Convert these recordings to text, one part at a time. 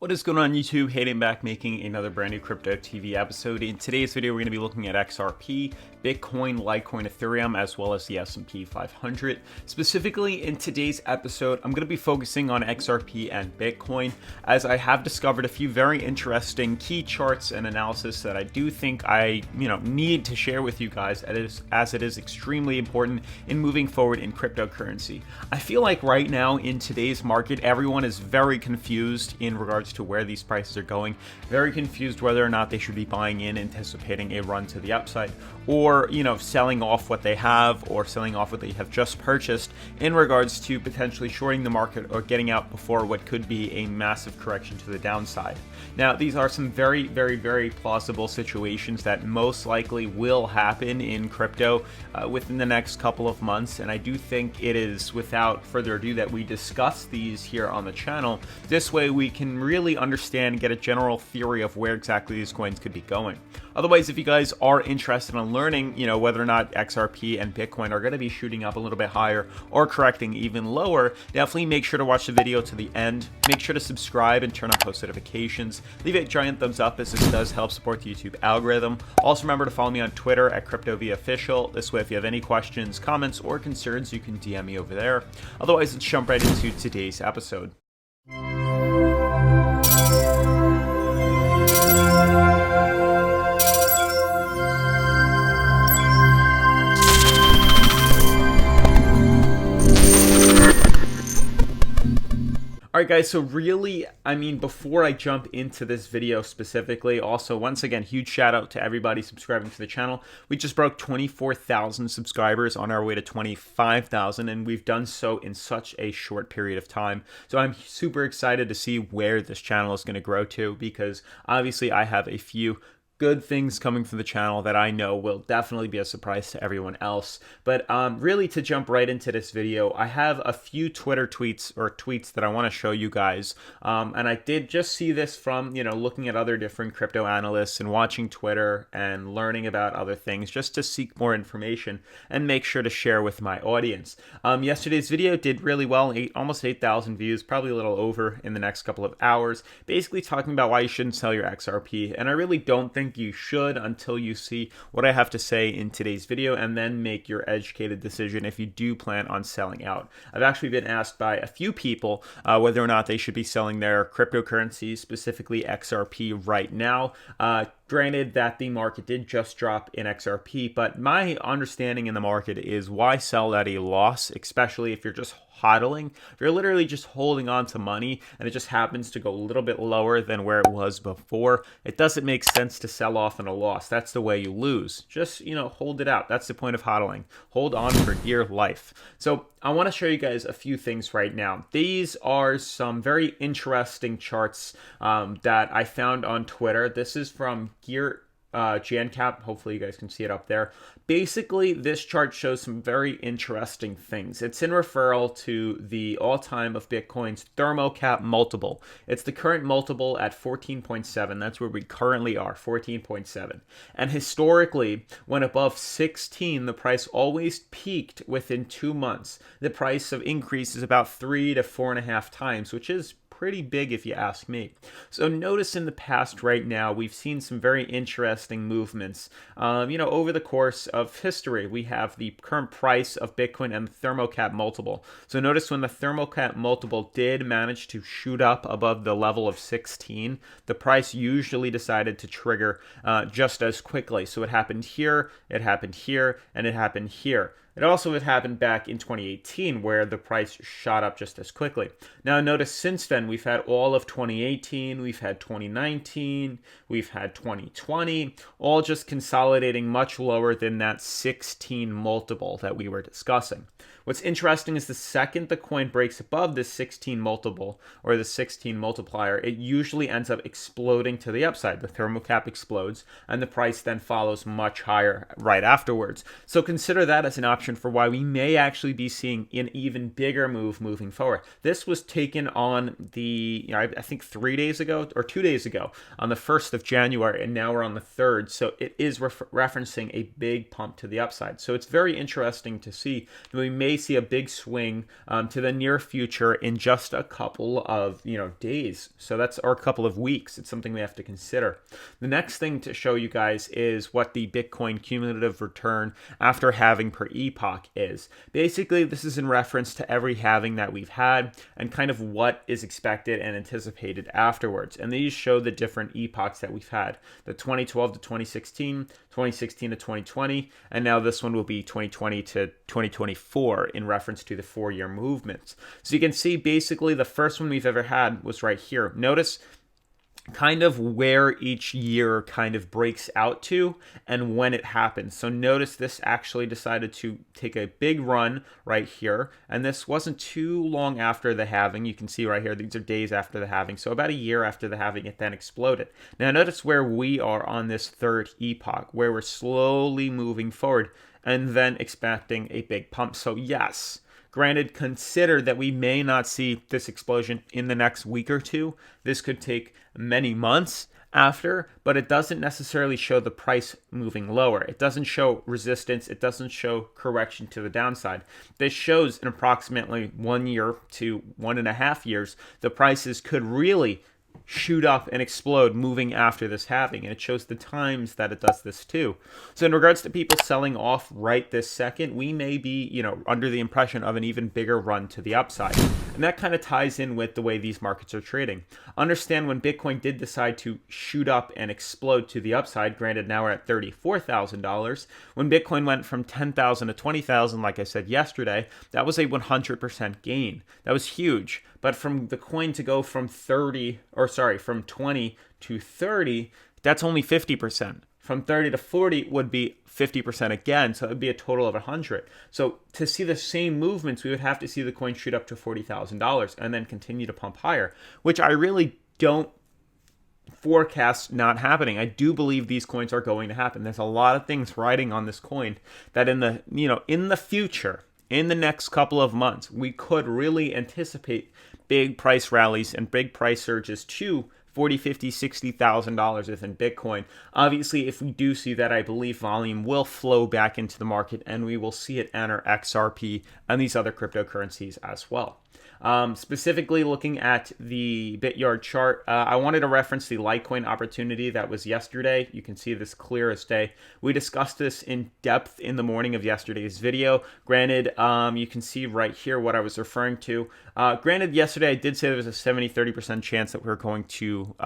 What is going on YouTube? Hayden back making another brand new Crypto TV episode. In today's video, we're going to be looking at XRP, Bitcoin, Litecoin, Ethereum, as well as the S&P 500. Specifically in today's episode, I'm going to be focusing on XRP and Bitcoin, as I have discovered a few very interesting key charts and analysis that I do think I need to share with you guys, as it is extremely important in moving forward in cryptocurrency. I feel like right now in today's market, everyone is very confused in regards to where these prices are going, very confused whether or not they should be buying in, anticipating a run to the upside, or selling off what they have, or selling off what they have just purchased in regards to potentially shorting the market or getting out before what could be a massive correction to the downside. Now, these are some very, very, very plausible situations that most likely will happen in crypto within the next couple of months, and I do think it is without further ado that we discuss these here on the channel. This way we can really understand and get a general theory of where exactly these coins could be going. Otherwise, if you guys are interested in learning, whether or not XRP and Bitcoin are going to be shooting up a little bit higher or correcting even lower, definitely make sure to watch the video to the end. Make sure to subscribe and turn on post notifications. Leave a giant thumbs up, as this does help support the YouTube algorithm. Also, remember to follow me on Twitter at CryptoVOfficial. This way, if you have any questions, comments, or concerns, you can DM me over there. Otherwise, let's jump right into today's episode. Alright guys, so really, before I jump into this video specifically, also once again, huge shout out to everybody subscribing to the channel. We just broke 24,000 subscribers, on our way to 25,000, and we've done so in such a short period of time. So I'm super excited to see where this channel is going to grow to, because obviously I have a few good things coming from the channel that I know will definitely be a surprise to everyone else. But really, to jump right into this video, I have a few Twitter tweets that I want to show you guys. And I did just see this from, looking at other different crypto analysts and watching Twitter and learning about other things, just to seek more information and make sure to share with my audience. Yesterday's video did really well, almost 8,000 views, probably a little over in the next couple of hours, basically talking about why you shouldn't sell your XRP. And I really don't think you should until you see what I have to say in today's video, and then make your educated decision if you do plan on selling out. I've actually been asked by a few people whether or not they should be selling their cryptocurrencies, specifically XRP, right now. Granted that the market did just drop in XRP, but my understanding in the market is, why sell at a loss, especially if you're just hodling. If you're literally just holding on to money and it just happens to go a little bit lower than where it was before, it doesn't make sense to sell off in a loss. That's the way you lose. Just, hold it out. That's the point of hodling. Hold on for dear life. So I want to show you guys a few things right now. These are some very interesting charts that I found on Twitter. This is from JanCap. Hopefully you guys can see it up there. Basically, this chart shows some very interesting things. It's in referral to the all-time of Bitcoin's thermocap multiple. It's the current multiple at 14.7. That's where we currently are, 14.7. And historically, when above 16, the price always peaked within 2 months. The price of increase is about 3 to 4.5 times, which is pretty big if you ask me. So notice in the past right now, we've seen some very interesting movements. Over the course of history, we have the current price of Bitcoin and the thermocap multiple. So notice when the thermocap multiple did manage to shoot up above the level of 16, the price usually decided to trigger just as quickly. So it happened here, and it happened here. It also had happened back in 2018, where the price shot up just as quickly. Now notice since then, we've had all of 2018, we've had 2019, we've had 2020, all just consolidating much lower than that 16 multiple that we were discussing. What's interesting is the second the coin breaks above this 16 multiple, or the 16 multiplier, it usually ends up exploding to the upside. The thermocap explodes, and the price then follows much higher right afterwards. So consider that as an option for why we may actually be seeing an even bigger move moving forward. This was taken on the, I think 3 days ago or 2 days ago, on the 1st of January, and now we're on the 3rd. So it is referencing a big pump to the upside. So it's very interesting to see that we may see a big swing to the near future in just a couple of days. So that's or a couple of weeks. It's something we have to consider. The next thing to show you guys is what the Bitcoin cumulative return after halving per epoch is. Basically, this is in reference to every halving that we've had and kind of what is expected and anticipated afterwards. And these show the different epochs that we've had: the 2012 to 2016, 2016 to 2020, and now this one will be 2020 to 2024 in reference to the 4-year movements. So you can see basically the first one we've ever had was right here. Notice kind of where each year kind of breaks out to and when it happens. So notice this actually decided to take a big run right here, and this wasn't too long after the halving. You can see right here, these are days after the halving. So about a year after the halving, it then exploded. Now notice where we are on this third epoch, where we're slowly moving forward and then expecting a big pump. So yes, granted, consider that we may not see this explosion in the next week or two. This could take many months after, but it doesn't necessarily show the price moving lower. It doesn't show resistance. It doesn't show correction to the downside. This shows in approximately 1 year to 1.5 years, the prices could really shoot up and explode moving after this halving, and it shows the times that it does this too. So in regards to people selling off right this second, we may be under the impression of an even bigger run to the upside, and that kind of ties in with the way these markets are trading. Understand, when Bitcoin did decide to shoot up and explode to the upside, granted now we're at $34,000, when Bitcoin went from 10,000 to 20,000, like I said yesterday, that was a 100% gain. That was huge. But from the coin to go from 20 to 30, that's only 50%. From 30 to 40 would be 50% again, so it would be a total of 100. So to see the same movements, we would have to see the coin shoot up to $40,000 and then continue to pump higher, which I really don't forecast not happening. I do believe these coins are going to happen. There's a lot of things riding on this coin that in the future, in the next couple of months, we could really anticipate big price rallies and big price surges to $40,000, $50,000, $60,000 within Bitcoin. Obviously, if we do see that, I believe volume will flow back into the market and we will see it enter XRP and these other cryptocurrencies as well. Specifically looking at the Bityard chart, I wanted to reference the Litecoin opportunity that was yesterday. You can see this clear as day. We discussed this in depth in the morning of yesterday's video. Granted, you can see right here what I was referring to. Granted, yesterday I did say there was a 70-30% chance that we were going to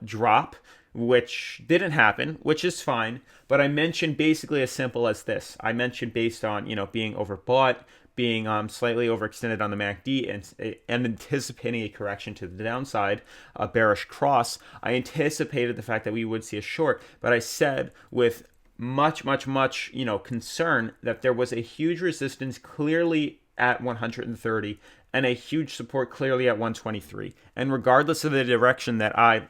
drop, which didn't happen, which is fine. But I mentioned basically as simple as this. I mentioned based on, being overbought, being slightly overextended on the MACD and anticipating a correction to the downside, a bearish cross. I anticipated the fact that we would see a short, but I said with much concern that there was a huge resistance clearly at 130 and a huge support clearly at 123. And regardless of the direction that I,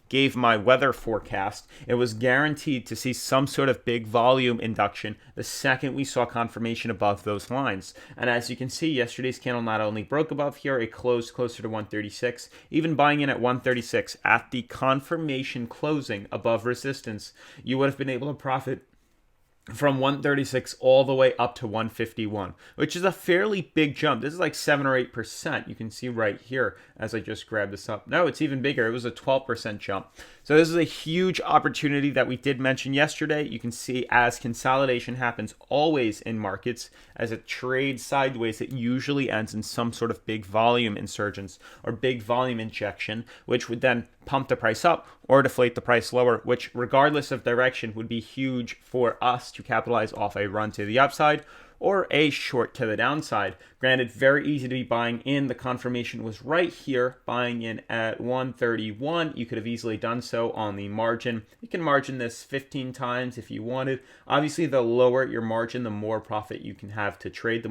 gave my weather forecast, it was guaranteed to see some sort of big volume induction the second we saw confirmation above those lines. And as you can see, yesterday's candle not only broke above here, it closed closer to 136, even buying in at 136 at the confirmation closing above resistance. You would have been able to profit from 136 all the way up to 151, which is a fairly big jump. This is like 7 or 8%. You can see right here as I just grabbed this up. No, it's even bigger. It was a 12% jump. So this is a huge opportunity that we did mention yesterday. You can see as consolidation happens always in markets, as it trades sideways, it usually ends in some sort of big volume insurgence or big volume injection, which would then pump the price up or deflate the price lower, which regardless of direction would be huge for us to capitalize off a run to the upside or a short to the downside. Granted, very easy to be buying in. The confirmation was right here, buying in at 131. You could have easily done so on the margin. You can margin this 15 times if you wanted. Obviously, the lower your margin, the more profit you can have to trade, the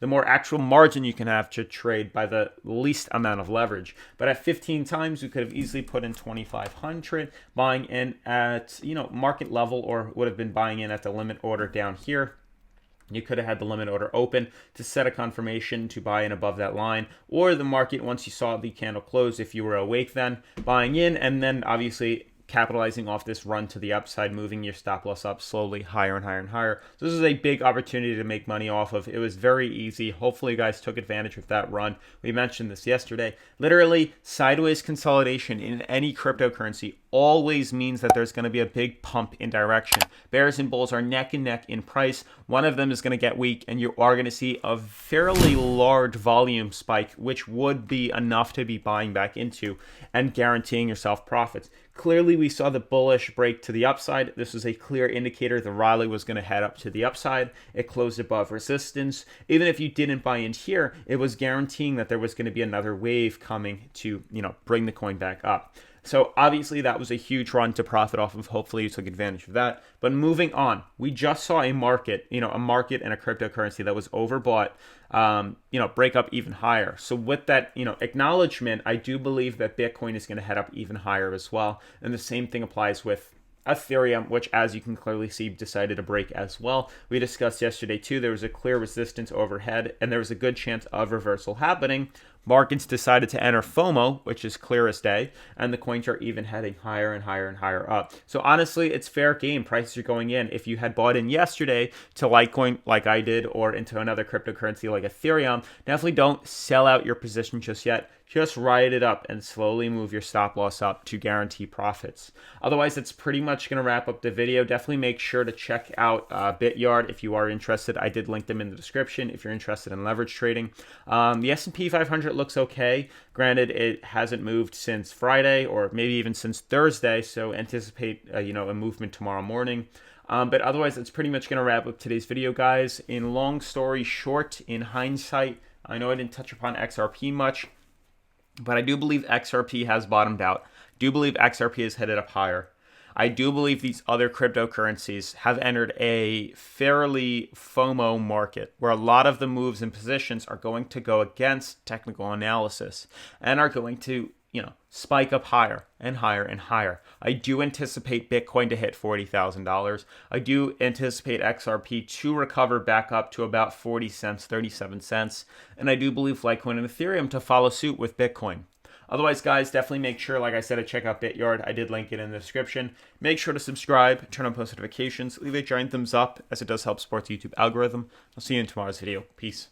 more actual margin you can have to trade by the least amount of leverage. But at 15 times, you could have easily put in 2,500, buying in at market level, or would have been buying in at the limit order down here. You could have had the limit order open to set a confirmation to buy in above that line, or the market, once you saw the candle close, if you were awake then, buying in, and then obviously capitalizing off this run to the upside, moving your stop loss up slowly higher and higher and higher. So this is a big opportunity to make money off of. It was very easy. Hopefully you guys took advantage of that run. We mentioned this yesterday. Literally, sideways consolidation in any cryptocurrency always means that there's going to be a big pump in direction. Bears and bulls are neck and neck in price. One of them is going to get weak, and you are going to see a fairly large volume spike, which would be enough to be buying back into and guaranteeing yourself profits. Clearly, we saw the bullish break to the upside. This was a clear indicator the rally was going to head up to the upside. It closed above resistance. Even if you didn't buy in here, it was guaranteeing that there was going to be another wave coming to, bring the coin back up. So obviously that was a huge run to profit off of. Hopefully you took advantage of that. But moving on, we just saw a market and a cryptocurrency that was overbought, break up even higher. So with that, acknowledgement, I do believe that Bitcoin is going to head up even higher as well. And the same thing applies with Ethereum, which, as you can clearly see, decided to break as well. We discussed yesterday too, there was a clear resistance overhead, and there was a good chance of reversal happening. Markets decided to enter FOMO, which is clear as day, and the coins are even heading higher and higher and higher up. So honestly, it's fair game. Prices are going in. If you had bought in yesterday to Litecoin like I did, or into another cryptocurrency like Ethereum, definitely don't sell out your position just yet. Just ride it up and slowly move your stop loss up to guarantee profits. Otherwise, that's pretty much going to wrap up the video. Definitely make sure to check out BitYard if you are interested. I did link them in the description if you're interested in leverage trading. The S&P 500 looks okay. Granted, it hasn't moved since Friday or maybe even since Thursday, so anticipate a movement tomorrow morning. But otherwise, that's pretty much going to wrap up today's video, guys. In long story short, in hindsight, I know I didn't touch upon XRP much, but I do believe XRP has bottomed out. I do believe XRP is headed up higher. I do believe these other cryptocurrencies have entered a fairly FOMO market where a lot of the moves and positions are going to go against technical analysis and are going to, spike up higher and higher and higher. I do anticipate Bitcoin to hit $40,000. I do anticipate XRP to recover back up to about 40 cents, 37 cents. And I do believe Litecoin and Ethereum to follow suit with Bitcoin. Otherwise, guys, definitely make sure, like I said, to check out BitYard. I did link it in the description. Make sure to subscribe, turn on post notifications, leave a giant thumbs up as it does help support the YouTube algorithm. I'll see you in tomorrow's video. Peace.